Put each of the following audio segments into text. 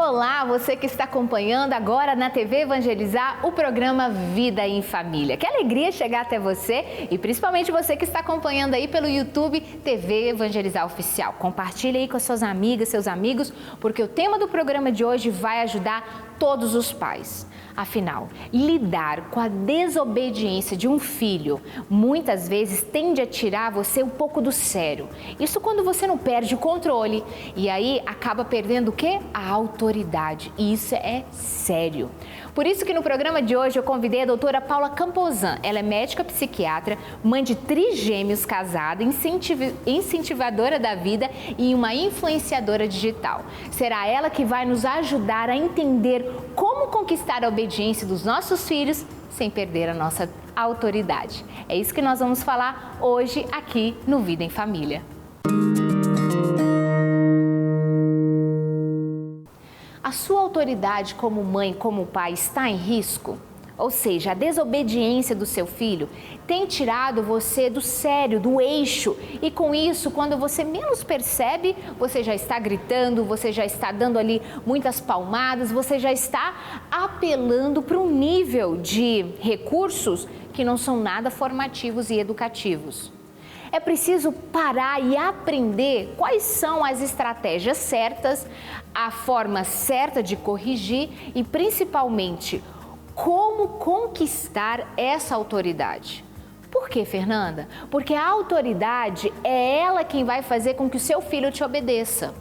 Olá, você que está acompanhando agora na TV Evangelizar o programa Vida em Família. Que alegria chegar até você e principalmente você que está acompanhando aí pelo YouTube TV Evangelizar Oficial. Compartilhe aí com as suas amigas, seus amigos, porque o tema do programa de hoje vai ajudar todos os pais. Afinal, lidar com a desobediência de um filho muitas vezes tende a tirar você um pouco do sério. Isso quando você não perde o controle e aí acaba perdendo o quê? A autoridade. E isso é sério. Por isso que no programa de hoje eu convidei a doutora Paula Camposan. Ela é médica psiquiatra, mãe de trigêmeos, casada, incentivadora da vida e uma influenciadora digital. Será ela que vai nos ajudar a entender como conquistar a obediência dos nossos filhos sem perder a nossa autoridade. É isso que nós vamos falar hoje aqui no Vida em Família. A sua autoridade como mãe, como pai, está em risco? Ou seja, a desobediência do seu filho tem tirado você do sério, do eixo. E com isso, quando você menos percebe, você já está gritando, você já está dando ali muitas palmadas, você já está apelando para um nível de recursos que não são nada formativos e educativos. É preciso parar e aprender quais são as estratégias certas, a forma certa de corrigir e, principalmente, como conquistar essa autoridade. Por quê, Fernanda? Porque a autoridade é ela quem vai fazer com que o seu filho te obedeça.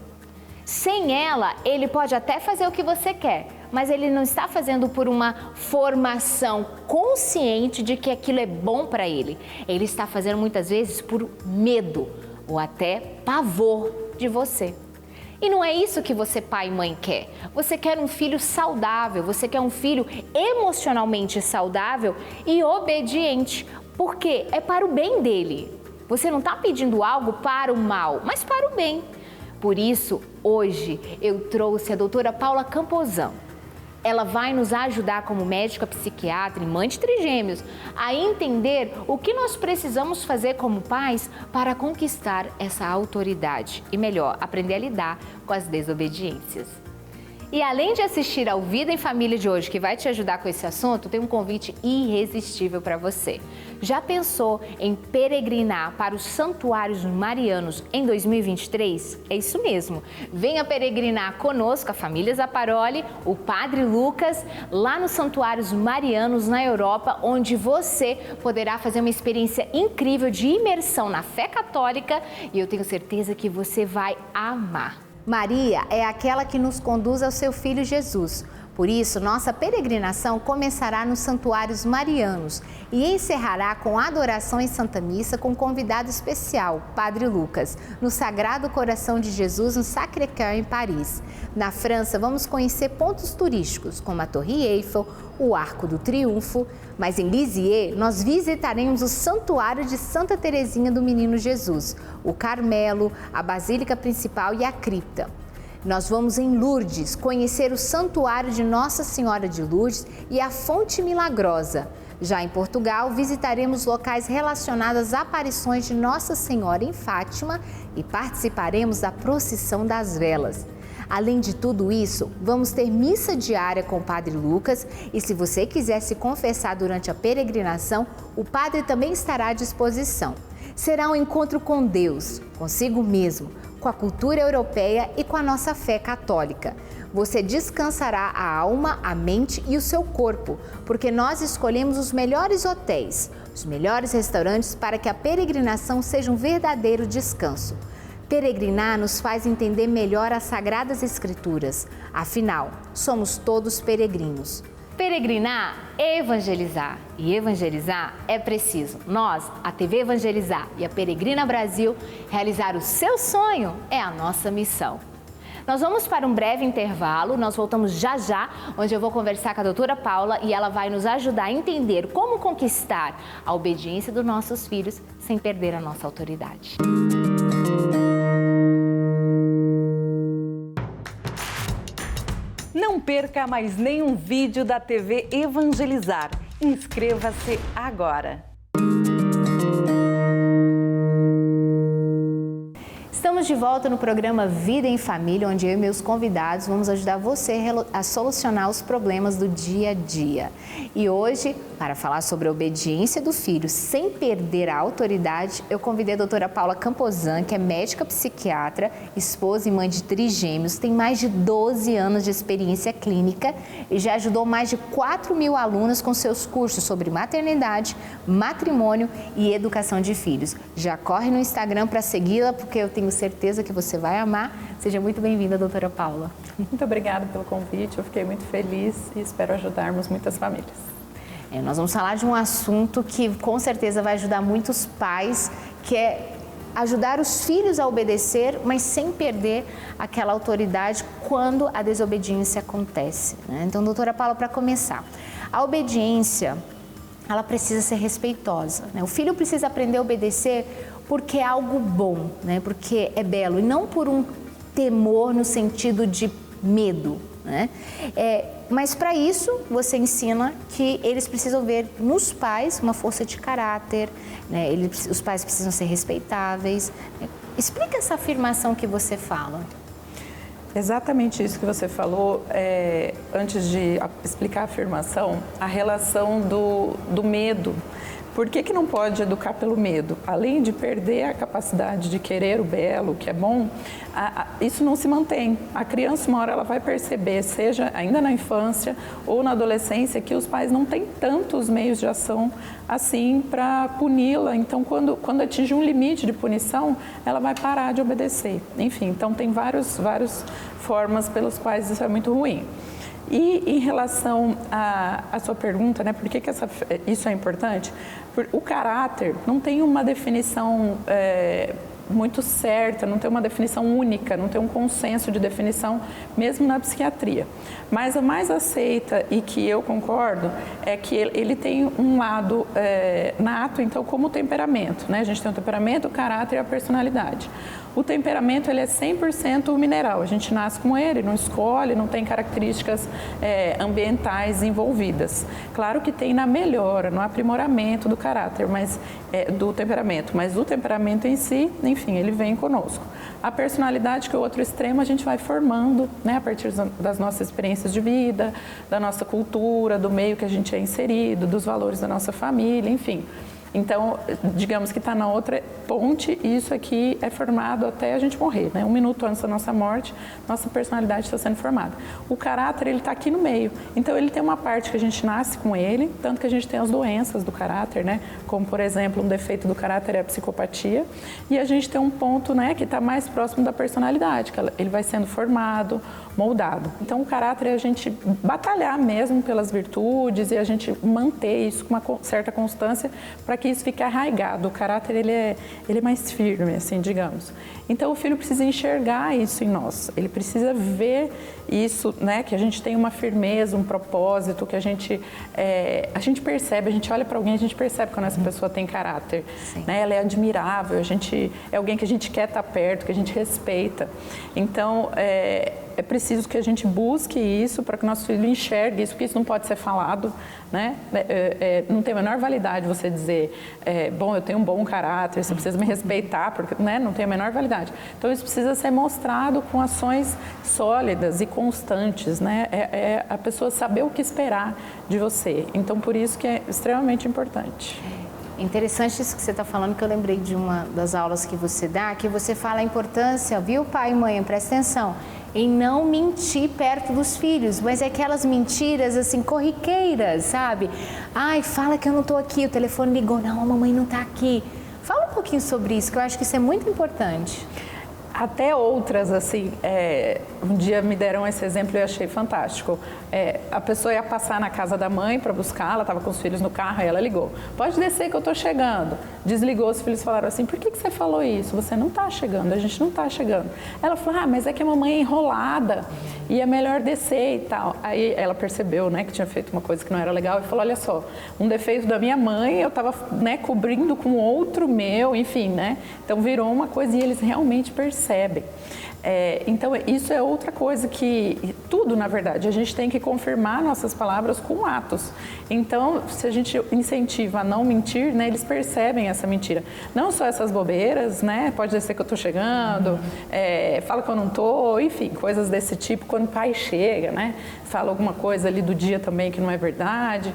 Sem ela, ele pode até fazer o que você quer, mas ele não está fazendo por uma formação consciente de que aquilo é bom para ele. Ele está fazendo muitas vezes por medo ou até pavor de você. E não é isso que você, pai e mãe, quer. Você quer um filho saudável, você quer um filho emocionalmente saudável e obediente, porque é para o bem dele. Você não está pedindo algo para o mal, mas para o bem. Por isso, hoje eu trouxe a doutora Paula Camposan. Ela vai nos ajudar como médica psiquiatra e mãe de trigêmeos a entender o que nós precisamos fazer como pais para conquistar essa autoridade e, melhor, aprender a lidar com as desobediências. E além de assistir ao Vida em Família de hoje, que vai te ajudar com esse assunto, tem um convite irresistível para você. Já pensou em peregrinar para os santuários marianos em 2023? É isso mesmo. Venha peregrinar conosco, a família Zaparoli, o Padre Lucas, lá nos santuários marianos na Europa, onde você poderá fazer uma experiência incrível de imersão na fé católica e eu tenho certeza que você vai amar. Maria é aquela que nos conduz ao seu filho Jesus. Por isso, nossa peregrinação começará nos santuários marianos e encerrará com adoração em Santa Missa com um convidado especial, Padre Lucas, no Sagrado Coração de Jesus, no Sacré-Cœur, em Paris. Na França, vamos conhecer pontos turísticos, como a Torre Eiffel, o Arco do Triunfo, mas em Lisieux nós visitaremos o Santuário de Santa Teresinha do Menino Jesus, o Carmelo, a Basílica Principal e a Cripta. Nós vamos em Lourdes conhecer o Santuário de Nossa Senhora de Lourdes e a Fonte Milagrosa. Já em Portugal, visitaremos locais relacionados às aparições de Nossa Senhora em Fátima e participaremos da procissão das velas. Além de tudo isso, vamos ter missa diária com o Padre Lucas e se você quiser se confessar durante a peregrinação, o Padre também estará à disposição. Será um encontro com Deus, consigo mesmo, com a cultura europeia e com a nossa fé católica. Você descansará a alma, a mente e o seu corpo, porque nós escolhemos os melhores hotéis, os melhores restaurantes para que a peregrinação seja um verdadeiro descanso. Peregrinar nos faz entender melhor as Sagradas Escrituras. Afinal, somos todos peregrinos. Peregrinar é evangelizar. E evangelizar é preciso. Nós, a TV Evangelizar e a Peregrina Brasil, realizar o seu sonho é a nossa missão. Nós vamos para um breve intervalo, nós voltamos já já, onde eu vou conversar com a doutora Paula e ela vai nos ajudar a entender como conquistar a obediência dos nossos filhos sem perder a nossa autoridade. Não perca mais nenhum vídeo da TV Evangelizar. Inscreva-se agora. Estamos de volta no programa Vida em Família, onde eu e meus convidados vamos ajudar você a solucionar os problemas do dia a dia. E hoje, para falar sobre a obediência do filho sem perder a autoridade, eu convidei a doutora Paula Camposan, que é médica psiquiatra, esposa e mãe de trigêmeos, tem mais de 12 anos de experiência clínica e já ajudou mais de 4.000 alunos com seus cursos sobre maternidade, matrimônio e educação de filhos. Já corre no Instagram para segui-la, porque eu tenho certeza que você vai amar. Seja muito bem-vinda, doutora Paula. Muito obrigada pelo convite, eu fiquei muito feliz e espero ajudarmos muitas famílias. Nós vamos falar de um assunto que com certeza vai ajudar muitos pais, que é ajudar os filhos a obedecer, mas sem perder aquela autoridade quando a desobediência acontece, né? Então, doutora Paula, para começar, a obediência, ela precisa ser respeitosa, né? O filho precisa aprender a obedecer porque é algo bom, né? Porque é belo, e não por um temor no sentido de medo, né? Mas para isso você ensina que eles precisam ver nos pais uma força de caráter, né? Os pais precisam ser respeitáveis. Explica essa afirmação que você fala. Exatamente isso que você falou. Antes de explicar a afirmação, a relação do medo. Por que não pode educar pelo medo? Além de perder a capacidade de querer o belo, o que é bom, isso não se mantém. A criança, uma hora, ela vai perceber, seja ainda na infância ou na adolescência, que os pais não têm tantos meios de ação assim para puni-la. Então, quando atinge um limite de punição, ela vai parar de obedecer. Enfim, então tem várias formas pelas quais isso é muito ruim. E em relação à sua pergunta, né, por que isso é importante? O caráter não tem uma definição muito certa, não tem uma definição única, não tem um consenso de definição, mesmo na psiquiatria. Mas a mais aceita e que eu concordo é que ele tem um lado nato, então, como o temperamento, né? A gente tem o temperamento, o caráter e a personalidade. O temperamento, ele é 100% mineral, a gente nasce com ele, não escolhe, não tem características ambientais envolvidas. Claro que tem na melhora, no aprimoramento do caráter, do temperamento, mas o temperamento em si, enfim, ele vem conosco. A personalidade, que é o outro extremo, a gente vai formando, né, a partir das nossas experiências de vida, da nossa cultura, do meio que a gente é inserido, dos valores da nossa família, enfim. Então, digamos que está na outra ponte e isso aqui é formado até a gente morrer, né? 1 minuto antes da nossa morte, nossa personalidade está sendo formada. O caráter, ele está aqui no meio. Então, ele tem uma parte que a gente nasce com ele, tanto que a gente tem as doenças do caráter, né? Como, por exemplo, um defeito do caráter é a psicopatia. E a gente tem um ponto, né, que está mais próximo da personalidade, que ele vai sendo formado, moldado. Então, o caráter é a gente batalhar mesmo pelas virtudes e a gente manter isso com uma certa constância para que isso fique arraigado. O caráter, ele é mais firme, assim, digamos. Então, o filho precisa enxergar isso em nós. Ele precisa ver isso, né, que a gente tem uma firmeza, um propósito, que a gente percebe, a gente olha para alguém, a gente percebe quando essa pessoa tem caráter, né? Ela é admirável, é alguém que a gente quer estar perto, que a gente respeita. Então, é preciso que a gente busque isso para que o nosso filho enxergue isso, porque isso não pode ser falado, né? Não tem a menor validade você dizer, bom, eu tenho um bom caráter, você precisa me respeitar, porque, né, não tem a menor validade. Então, isso precisa ser mostrado com ações sólidas e constantes, né? A pessoa saber o que esperar de você. Então, por isso que é extremamente importante. Interessante isso que você está falando, que eu lembrei de uma das aulas que você dá, que você fala a importância, viu, pai e mãe, presta atenção, em não mentir perto dos filhos, mas é aquelas mentiras assim, corriqueiras, sabe? Ai, fala que eu não estou aqui, o telefone ligou, não, a mamãe não está aqui. Fala um pouquinho sobre isso, que eu acho que isso é muito importante. Até outras, assim, um dia me deram esse exemplo e eu achei fantástico. A pessoa ia passar na casa da mãe para buscar, ela estava com os filhos no carro, aí ela ligou. Pode descer que eu estou chegando. Desligou, os filhos falaram assim, por que você falou isso? Você não está chegando, a gente não está chegando. Ela falou, mas é que a mamãe é enrolada e é melhor descer e tal. Aí ela percebeu, né, que tinha feito uma coisa que não era legal e falou, olha só, um defeito da minha mãe, eu estava, né, cobrindo com outro meu, enfim, né? Então virou uma coisa e eles realmente percebem. Então, isso é outra coisa que, tudo na verdade, a gente tem que confirmar nossas palavras com atos. Então, se a gente incentiva a não mentir, né, eles percebem essa mentira. Não só essas bobeiras, né, pode ser que eu estou chegando, fala que eu não estou, enfim, coisas desse tipo. Quando o pai chega, né, fala alguma coisa ali do dia também que não é verdade.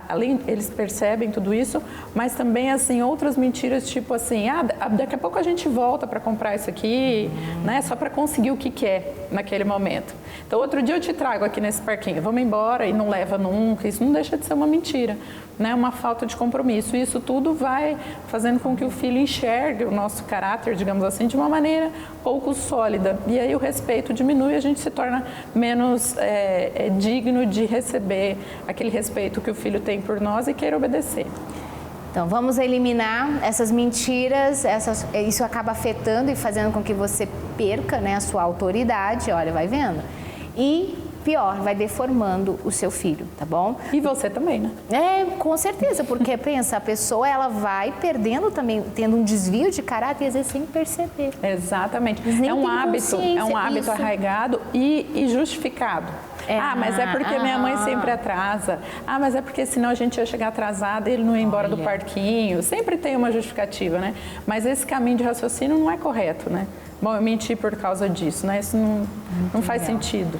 Além, eles percebem tudo isso, mas também, assim, outras mentiras, tipo assim, daqui a pouco a gente volta para comprar isso aqui, né, só para conseguir o que quer naquele momento. Então, outro dia eu te trago aqui nesse parquinho, vamos embora e não leva nunca, isso não deixa de ser uma mentira, né, uma falta de compromisso. Isso tudo vai fazendo com que o filho enxergue o nosso caráter, digamos assim, de uma maneira pouco sólida. E aí o respeito diminui e a gente se torna menos digno de receber aquele respeito que o filho tem por nós e queira obedecer. Então, vamos eliminar essas mentiras, isso acaba afetando e fazendo com que você perca, né, a sua autoridade, olha, vai vendo? E, pior, vai deformando o seu filho, tá bom? E você também, né? Com certeza, porque pensa, a pessoa, ela vai perdendo também, tendo um desvio de caráter, às vezes sem perceber. Exatamente. É um hábito arraigado e justificado. Mas é porque minha mãe sempre atrasa. Mas é porque senão a gente ia chegar atrasada e ele não ia embora do parquinho. Sempre tem uma justificativa, né? Mas esse caminho de raciocínio não é correto, né? Bom, eu menti por causa disso, né? Isso não faz sentido.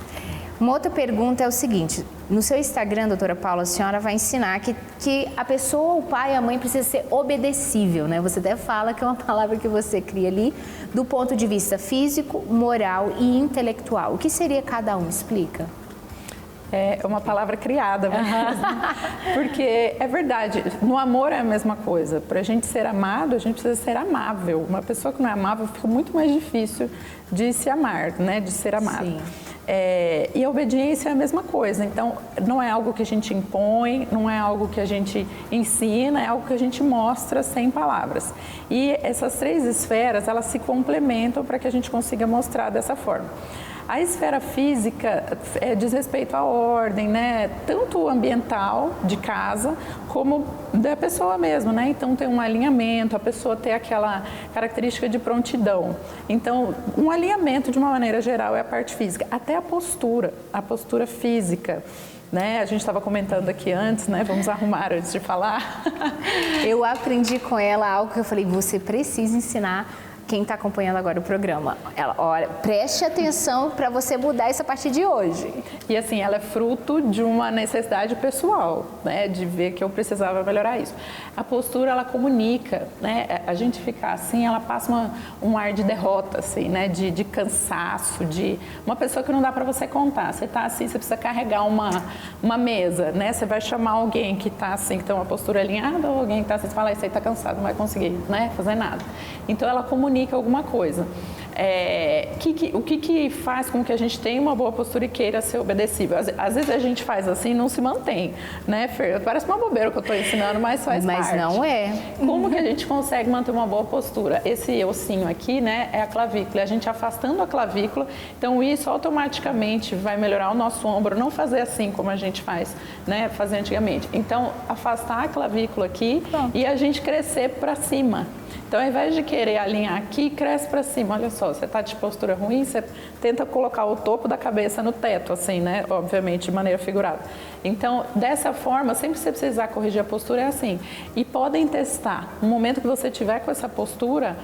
Uma outra pergunta é o seguinte, no seu Instagram, doutora Paula, a senhora vai ensinar que a pessoa, o pai e a mãe precisa ser obedecível, né? Você até fala que é uma palavra que você cria ali, do ponto de vista físico, moral e intelectual. O que seria cada um? Explica. É uma palavra criada, porque é verdade, no amor é a mesma coisa. Para a gente ser amado, a gente precisa ser amável. Uma pessoa que não é amável fica muito mais difícil de se amar, né? De ser amado. Sim. E a obediência é a mesma coisa. Então, não é algo que a gente impõe, não é algo que a gente ensina, é algo que a gente mostra sem palavras. E essas 3 esferas, elas se complementam para que a gente consiga mostrar dessa forma. A esfera física diz respeito à ordem, né? Tanto ambiental, de casa, como da pessoa mesmo, né? Então, tem um alinhamento, a pessoa ter aquela característica de prontidão. Então, um alinhamento, de uma maneira geral, é a parte física. Até a postura física. Né? A gente estava comentando aqui antes, né? Vamos arrumar antes de falar. Eu aprendi com ela algo que eu falei, você precisa ensinar quem está acompanhando agora o programa. Ela, olha, preste atenção para você mudar isso a partir de hoje. E assim, ela é fruto de uma necessidade pessoal, né? De ver que eu precisava melhorar isso. A postura, ela comunica, né? A gente ficar assim, ela passa um ar de derrota, assim, né? De cansaço, de uma pessoa que não dá para você contar. Você está assim, você precisa carregar uma mesa, né? Você vai chamar alguém que está assim, que tem uma postura alinhada, ou alguém que está assim, você fala, isso aí está cansado, não vai conseguir, né? Fazer nada. Então, ela comunica alguma coisa. O que faz com que a gente tenha uma boa postura e queira ser obedecível? Às vezes a gente faz assim e não se mantém, né, Fer? Parece uma bobeira que eu estou ensinando, mas faz parte. Mas não é. Como que a gente consegue manter uma boa postura? Esse ossinho aqui, né, é a clavícula. A gente afastando a clavícula, então isso automaticamente vai melhorar o nosso ombro, não fazer assim como a gente faz, né, fazer antigamente. Então, afastar a clavícula aqui e a gente crescer para cima. Então, ao invés de querer alinhar aqui, cresce para cima. Olha só, você está de postura ruim, você tenta colocar o topo da cabeça no teto, assim, né? Obviamente, de maneira figurada. Então, dessa forma, sempre que você precisar corrigir a postura, é assim. E podem testar. No momento que você tiver com essa postura,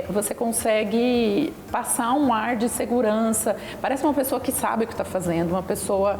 você consegue passar um ar de segurança. Parece uma pessoa que sabe o que está fazendo, uma pessoa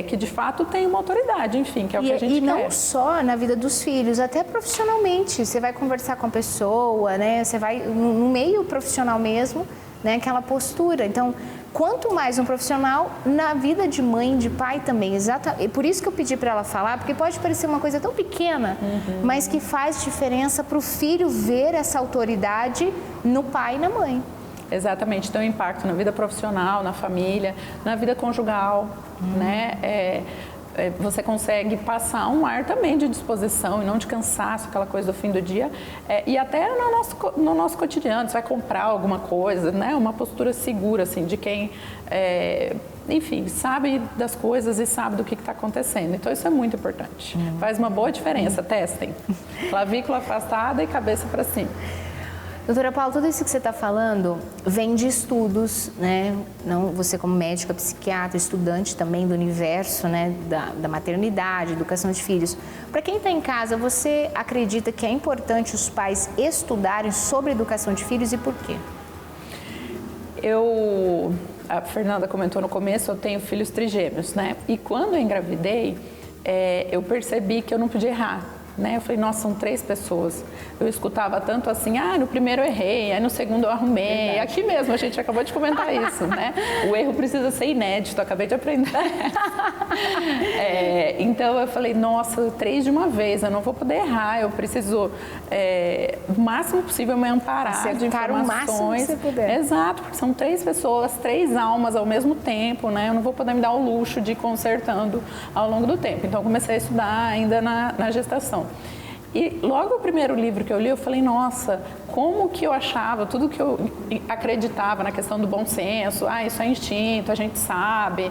que de fato tem uma autoridade, enfim, que é o que a gente quer. E não só na vida dos filhos, até profissionalmente. Você vai conversar com a pessoa, né? Você vai no meio profissional mesmo, né? Aquela postura. Então, quanto mais um profissional, na vida de mãe, de pai também. Exatamente. Por isso que eu pedi para ela falar, porque pode parecer uma coisa tão pequena, mas que faz diferença para o filho ver essa autoridade no pai e na mãe. Exatamente, tem um impacto na vida profissional, na família, na vida conjugal, né? Você consegue passar um ar também de disposição e não de cansaço, aquela coisa do fim do dia. E até no nosso cotidiano, você vai comprar alguma coisa, né? Uma postura segura, assim, de quem, enfim, sabe das coisas e sabe do que está acontecendo. Então, isso é muito importante. Faz uma boa diferença, testem. Clavícula afastada e cabeça para cima. Doutora Paula, tudo isso que você está falando vem de estudos, né? Não, você como médica, psiquiatra, estudante também do universo, né? Da maternidade, educação de filhos. Para quem está em casa, você acredita que é importante os pais estudarem sobre educação de filhos e por quê? A Fernanda comentou no começo, eu tenho filhos trigêmeos, né? E quando eu engravidei, eu percebi que eu não podia errar. Né? Eu falei, nossa, são 3 pessoas. Eu escutava tanto assim, no primeiro eu errei, aí no segundo eu arrumei. Verdade. Aqui mesmo, a gente acabou de comentar isso, né? O erro precisa ser inédito, acabei de aprender. Então eu falei, nossa, 3 de uma vez, eu não vou poder errar, eu preciso, o máximo possível, me amparar de informações. O máximo que você puder. Exato, porque são 3 pessoas, 3 almas ao mesmo tempo, né? Eu não vou poder me dar o luxo de ir consertando ao longo do tempo. Então eu comecei a estudar ainda na gestação. E logo o primeiro livro que eu li, eu falei, nossa, como que eu achava, tudo que eu acreditava na questão do bom senso, isso é instinto, a gente sabe,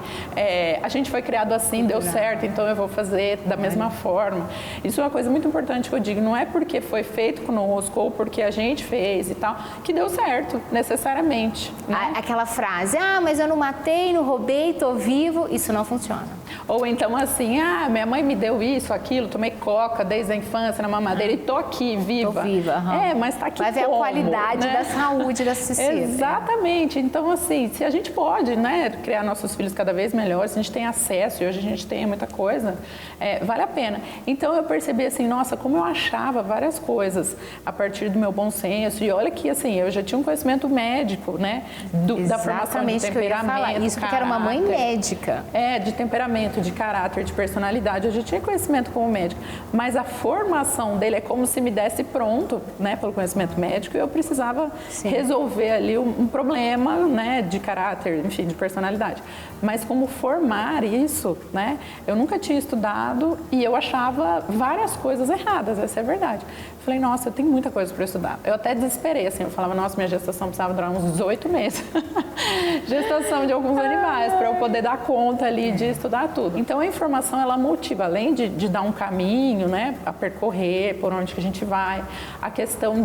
a gente foi criado assim, deu certo, então eu vou fazer da mesma forma. Isso é uma coisa muito importante que eu digo, não é porque foi feito conosco ou porque a gente fez e tal, que deu certo, necessariamente. Né? Aquela frase, mas eu não matei, não roubei, tô vivo, isso não funciona. Ou então assim, minha mãe me deu isso, aquilo, tomei coca desde a infância, na mamadeira e tô aqui, viva. Tô viva, mas tá aqui vai ver como, a qualidade, né? Da saúde da Cecília. Exatamente. Então, assim, se a gente pode, né, criar nossos filhos cada vez melhores, se a gente tem acesso, e hoje a gente tem muita coisa, vale a pena. Então, eu percebi assim, nossa, como eu achava várias coisas a partir do meu bom senso. E olha que, assim, eu já tinha um conhecimento médico, né, da formação de temperamento, que eu ia falar. Isso porque era uma mãe médica. De temperamento, de caráter, de personalidade. Eu já tinha conhecimento como médica. Mas a formação dele é como se me desse pronto, né, pelo conhecimento médico, e eu precisava resolver ali um problema, né, de caráter, enfim, de personalidade. Mas como formar isso, né, eu nunca tinha estudado e eu achava várias coisas erradas, essa é a verdade. Falei, nossa, eu tenho muita coisa para estudar. Eu até desesperei, assim, eu falava, nossa, minha gestação precisava durar uns 18 meses. Gestação de alguns animais, para eu poder dar conta ali de estudar tudo. Então, a informação, ela motiva, além de dar um caminho, né, a percorrer, por onde que a gente vai, a questão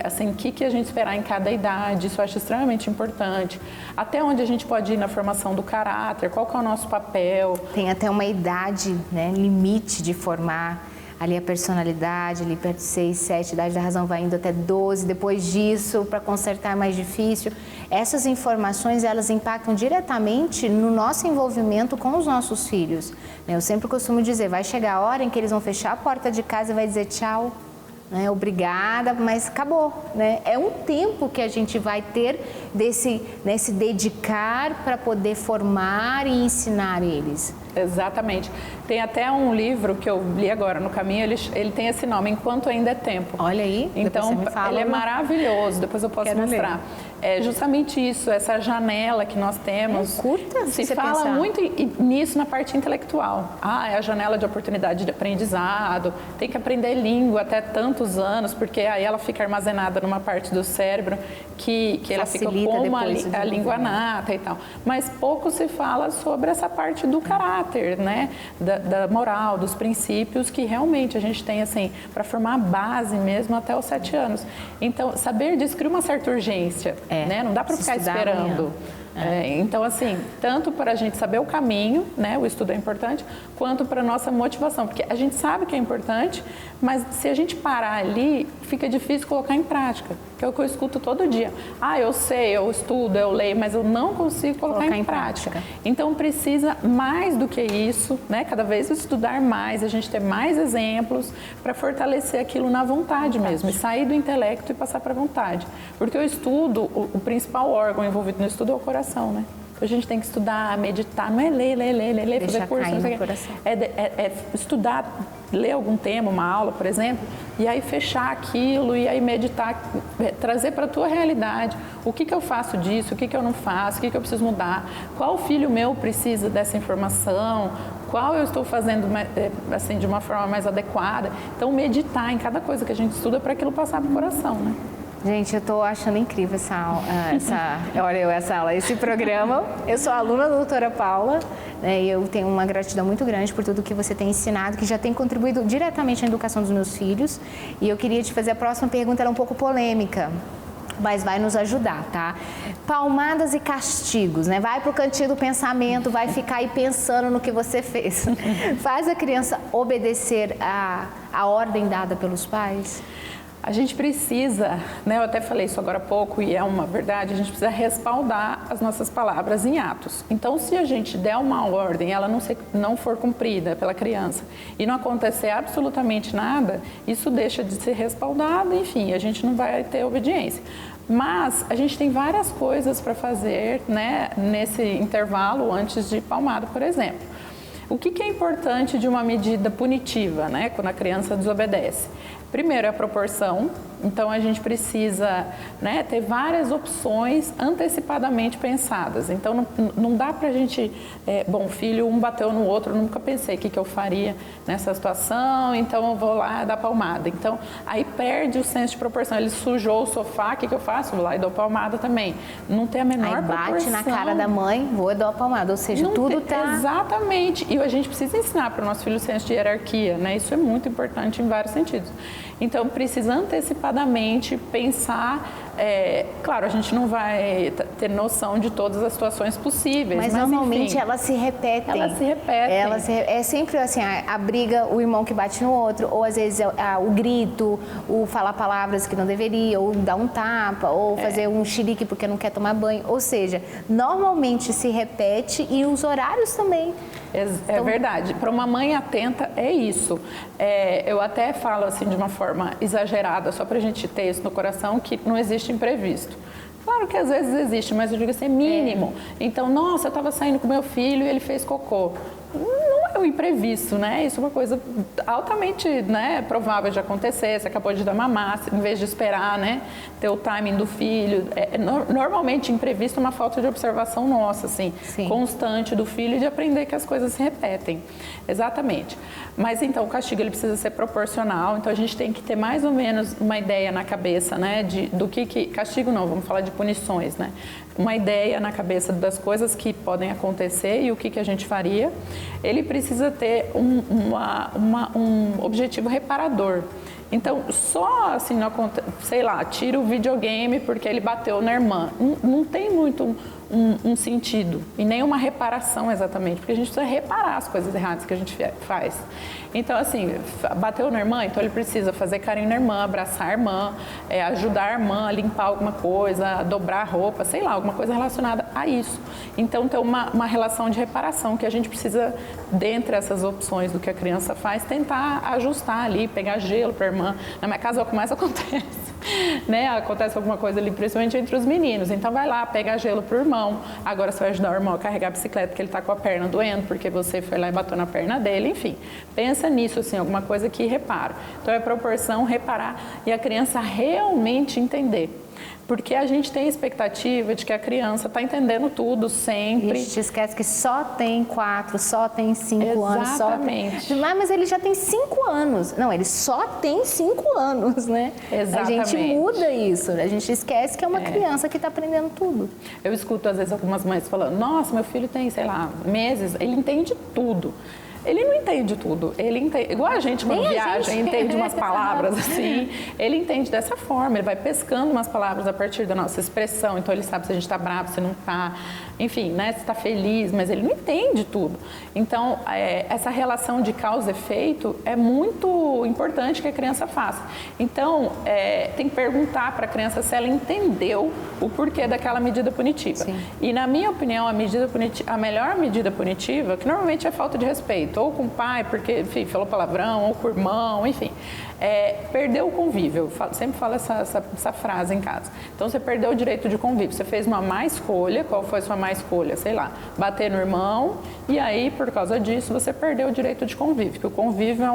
assim, o que a gente esperar em cada idade, isso eu acho extremamente importante. Até onde a gente pode ir na formação do caráter, qual que é o nosso papel. Tem até uma idade, né, limite de formar ali a personalidade, ali perto de 6, 7, idade da razão vai indo até 12, depois disso, para consertar é mais difícil. Essas informações, elas impactam diretamente no nosso envolvimento com os nossos filhos. Eu sempre costumo dizer, vai chegar a hora em que eles vão fechar a porta de casa e vai dizer tchau, né? Obrigada, mas acabou, né? É um tempo que a gente vai ter se dedicar para poder formar e ensinar eles. Exatamente. Tem até um livro que eu li agora no caminho, ele tem esse nome, Enquanto Ainda é Tempo. Olha aí, então você me fala, ele é maravilhoso, depois eu posso mostrar. Ler. É justamente isso, essa janela que nós temos. Curta, se fala muito nisso na parte intelectual. É a janela de oportunidade de aprendizado, tem que aprender língua até tantos anos, porque aí ela fica armazenada numa parte do cérebro que ela fica como a língua nata e tal. Mas pouco se fala sobre essa parte do caráter, né? Da moral, dos princípios que realmente a gente tem assim para formar a base mesmo até os 7 anos. Então, saber disso cria uma certa urgência, né? Não dá para ficar esperando. Então, assim, tanto para a gente saber o caminho, né, o estudo é importante, quanto para a nossa motivação, porque a gente sabe que é importante, mas se a gente parar ali, fica difícil colocar em prática, que é o que eu escuto todo dia. Eu sei, eu estudo, eu leio, mas eu não consigo colocar em prática. Então, precisa mais do que isso, né, cada vez estudar mais, a gente ter mais exemplos para fortalecer aquilo na vontade mesmo, e sair do intelecto e passar para a vontade. Porque o estudo, o principal órgão envolvido no estudo é o coração. Né? A gente tem que estudar, meditar, não é ler, fazer curso, não sei o quê. É estudar, ler algum tema, uma aula, por exemplo, e aí fechar aquilo, e aí meditar, trazer para a tua realidade o que eu faço disso, o que eu não faço, o que eu preciso mudar, qual filho meu precisa dessa informação, qual eu estou fazendo assim, de uma forma mais adequada. Então, meditar em cada coisa que a gente estuda para aquilo passar para o coração, né? Gente, eu tô achando incrível essa aula, esse programa. Eu sou aluna da doutora Paula, né, e eu tenho uma gratidão muito grande por tudo que você tem ensinado, que já tem contribuído diretamente na educação dos meus filhos. E eu queria te fazer a próxima pergunta, ela é um pouco polêmica, mas vai nos ajudar, tá? Palmadas e castigos, né? Vai pro cantinho do pensamento, vai ficar aí pensando no que você fez. Faz a criança obedecer a ordem dada pelos pais? A gente precisa, né, eu até falei isso agora há pouco e é uma verdade, a gente precisa respaldar as nossas palavras em atos. Então, se a gente der uma ordem e ela não for cumprida pela criança e não acontecer absolutamente nada, isso deixa de ser respaldado, enfim, a gente não vai ter obediência. Mas a gente tem várias coisas para fazer, né, nesse intervalo antes de palmada, por exemplo. O que é importante de uma medida punitiva, né, quando a criança desobedece? Primeiro é a proporção, então a gente precisa, né, ter várias opções antecipadamente pensadas. Então não dá pra gente, bom, o filho um bateu no outro, eu nunca pensei o que eu faria nessa situação, então eu vou lá dar palmada. Então aí perde o senso de proporção, ele sujou o sofá, o que eu faço? Vou lá e dou palmada também. Não tem a menor proporção. Aí bate na cara da mãe, vou e dou a palmada, ou seja, tudo tá... Exatamente, e a gente precisa ensinar para o nosso filho o senso de hierarquia, né? Isso é muito importante em vários sentidos. Então, precisa antecipadamente pensar, claro, a gente não vai ter noção de todas as situações possíveis. Mas normalmente enfim, elas se repetem. Elas se repetem. É sempre assim, a briga, o irmão que bate no outro, ou às vezes o grito, o falar palavras que não deveria, ou dar um tapa, ou fazer um chilique porque não quer tomar banho. Ou seja, normalmente se repete e os horários também. É verdade. Para uma mãe atenta, é isso. Eu até falo assim de uma forma exagerada, só para a gente ter isso no coração, que não existe imprevisto. Claro que às vezes existe, mas eu digo assim, é mínimo. Então, nossa, eu estava saindo com meu filho e ele fez cocô. Não é um imprevisto, né? Isso é uma coisa altamente, né, provável de acontecer. Você acabou de dar mamar, em vez de esperar, né, ter o timing do filho. Normalmente, imprevisto é uma falta de observação nossa, assim, constante do filho, de aprender que as coisas se repetem. Exatamente. Mas então, o castigo ele precisa ser proporcional. Então, a gente tem que ter mais ou menos uma ideia na cabeça, né, do que castigo não, vamos falar de punições, né? Uma ideia na cabeça das coisas que podem acontecer e o que a gente faria. Ele precisa ter um objetivo reparador. Então, só assim, não, sei lá, tira o videogame porque ele bateu na irmã. Não tem muito um sentido e nem uma reparação exatamente, porque a gente precisa reparar as coisas erradas que a gente faz. Então, assim, bateu na irmã, então ele precisa fazer carinho na irmã, abraçar a irmã, ajudar a irmã a limpar alguma coisa, a dobrar a roupa, sei lá, alguma coisa relacionada a isso. Então, tem uma relação de reparação que a gente precisa, dentre essas opções do que a criança faz, tentar ajustar ali, pegar gelo para a irmã. Na minha casa é o que mais acontece, né? Acontece alguma coisa ali, principalmente entre os meninos. Então, vai lá, pega gelo para o irmão. Agora você vai ajudar o irmão a carregar a bicicleta porque ele está com a perna doendo, porque você foi lá e bateu na perna dele, enfim. Pensa nisso, assim, alguma coisa que repara. Então, é proporção, reparar e a criança realmente entender. Porque a gente tem a expectativa de que a criança está entendendo tudo sempre. E a gente esquece que só tem 4, só tem 5 anos. Exatamente. Mas ele já tem 5 anos. Não, ele só tem 5 anos, né? Exatamente. A gente muda isso. A gente esquece que é uma criança que está aprendendo tudo. Eu escuto, às vezes, algumas mães falando, nossa, meu filho tem, sei lá, meses, ele entende tudo. Ele não entende tudo, ele entende, igual a gente quando viaja, entende umas palavras assim, ele entende dessa forma, ele vai pescando umas palavras a partir da nossa expressão, então ele sabe se a gente está bravo, se não está, enfim, né, se está feliz, mas ele não entende tudo. Então, essa relação de causa e efeito é muito importante que a criança faça. Então, tem que perguntar para a criança se ela entendeu o porquê daquela medida punitiva. Sim. E na minha opinião, a melhor medida punitiva, que normalmente é falta de respeito, ou com o pai, porque, enfim, falou palavrão, ou com o irmão, enfim. Perdeu o convívio. Eu sempre falo essa frase em casa. Então, você perdeu o direito de convívio. Você fez uma má escolha. Qual foi a sua má escolha? Sei lá, bater no irmão. E aí, por causa disso, você perdeu o direito de convívio. Porque o convívio é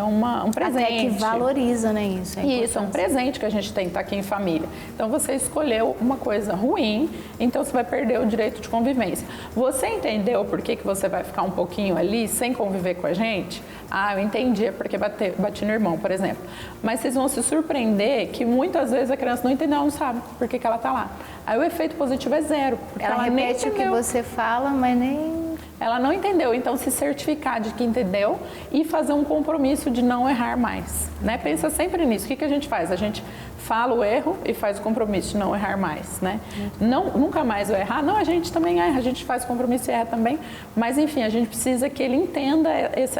um presente. Até que valoriza, né, isso? Isso, é um presente que a gente tem que estar aqui em família. Então, você escolheu uma coisa ruim, então você vai perder o direito de convivência. Você entendeu por que você vai ficar um pouquinho ali sem conviver com a gente? Ah, eu entendi, é porque bati no irmão, por exemplo. Mas vocês vão se surpreender que muitas vezes a criança não entendeu, ela não sabe por que ela está lá. Aí o efeito positivo é zero. Porque Ela repete o que você fala, mas nem... Ela não entendeu, então se certificar de que entendeu e fazer um compromisso de não errar mais, né? Pensa sempre nisso. O que a gente faz? A gente fala o erro e faz o compromisso de não errar mais, né? Não, nunca mais vai errar. Não, a gente também erra, a gente faz o compromisso e erra também. Mas enfim, a gente precisa que ele entenda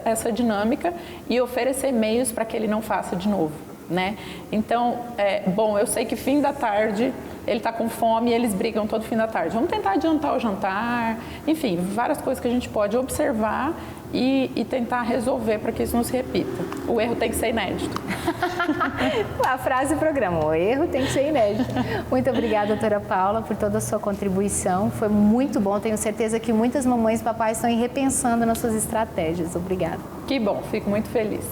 essa dinâmica e oferecer meios para que ele não faça de novo, né? Então, bom, eu sei que fim da tarde ele está com fome e eles brigam todo fim da tarde. Vamos tentar adiantar o jantar, enfim, várias coisas que a gente pode observar e tentar resolver para que isso não se repita. O erro tem que ser inédito. A frase do programa, o erro tem que ser inédito. Muito obrigada, doutora Paula, por toda a sua contribuição. Foi muito bom, tenho certeza que muitas mamães e papais estão aí repensando nas suas estratégias. Obrigada. Que bom, fico muito feliz.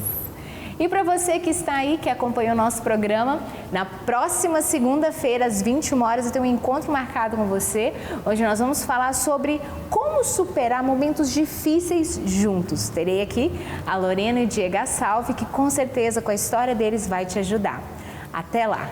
E para você que está aí, que acompanhou o nosso programa, na próxima segunda-feira, às 21 horas, eu tenho um encontro marcado com você, onde nós vamos falar sobre como superar momentos difíceis juntos. Terei aqui a Lorena e o Diego Assalve, que com certeza com a história deles vai te ajudar. Até lá!